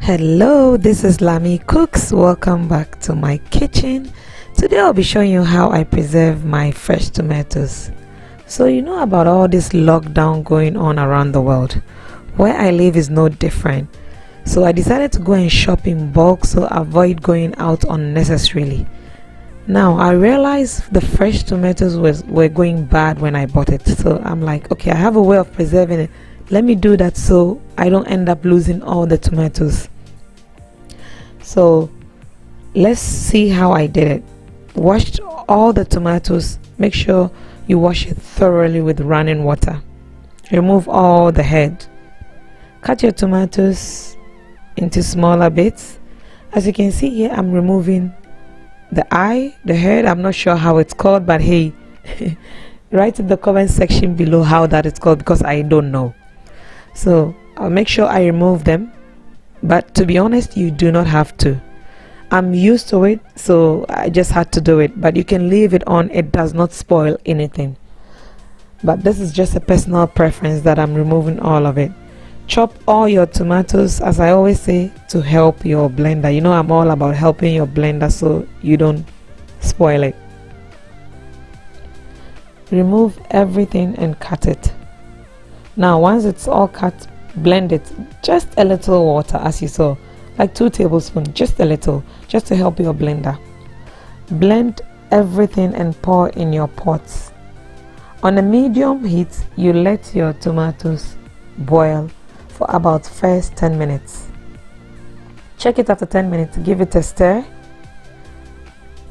Hello, this is Lami Cooks. Welcome back to my kitchen. Today I'll be showing you how I preserve my fresh tomatoes. So you know about all this lockdown going on around the world. Where I live is no different. So I decided to go and shop in bulk so avoid going out unnecessarily. Now I realized the fresh tomatoes were going bad when I bought it. So I'm like, okay, I have a way of preserving it. Let me do that so I don't end up losing all the tomatoes. So let's see how I did it. Washed all the tomatoes. Make sure you wash it thoroughly with running water. Remove all the head. Cut your tomatoes into smaller bits. As you can see here, I'm removing the eye, the head. I'm not sure how it's called, but hey, write in the comment section below how that is called, because I don't know. So I'll make sure I remove them, but to be honest, you do not have to. I'm used to it, so I just had to do it, but you can leave it on. It does not spoil anything, but this is just a personal preference that I'm removing all of it. Chop all your tomatoes, as I always say, to help your blender. You know I'm all about helping your blender so you don't spoil it. Remove everything and cut it. Now once it's all cut, blend it. Just a little water, as you saw, like 2 tablespoons, just a little, just to help your blender. Blend everything and pour in your pots. On a medium heat, you let your tomatoes boil for about first 10 minutes. Check it after 10 minutes, give it a stir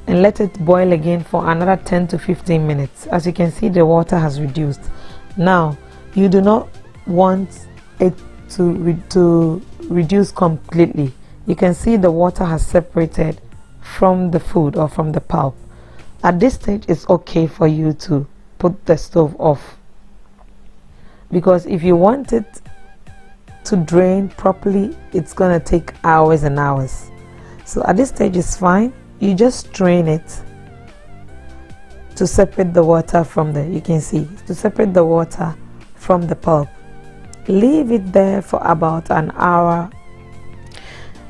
and let it boil again for another 10 to 15 minutes. As you can see, the water has reduced. Now you do not want it to reduce completely. You can see the water has separated from the food or from the pulp. At this stage, it's okay for you to put the stove off, because if you want it to drain properly, it's gonna take hours and hours. So at this stage, it's fine. You just strain it to separate the water from the, you can see, to separate the water from the pulp. Leave it there for about an hour.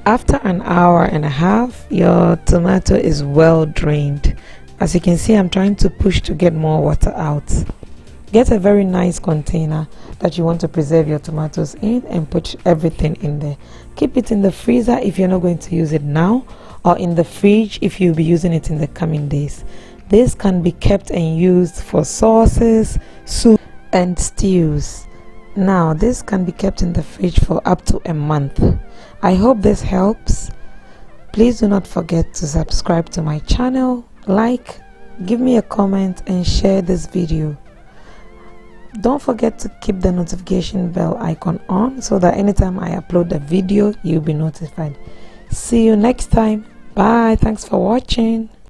After an hour and a half, your tomato is well drained. As you can see, I'm trying to push to get more water out. Get a very nice container that you want to preserve your tomatoes in and put everything in there. Keep it in the freezer if you're not going to use it now, or in the fridge if you'll be using it in the coming days. This can be kept and used for sauces, soup and stews. Now this can be kept in the fridge for up to a month. I hope this helps. Please do not forget to subscribe to my channel, like, give me a comment and share this video. Don't forget to keep the notification bell icon on so that anytime I upload a video, you'll be notified. See you next time. Bye. Thanks for watching.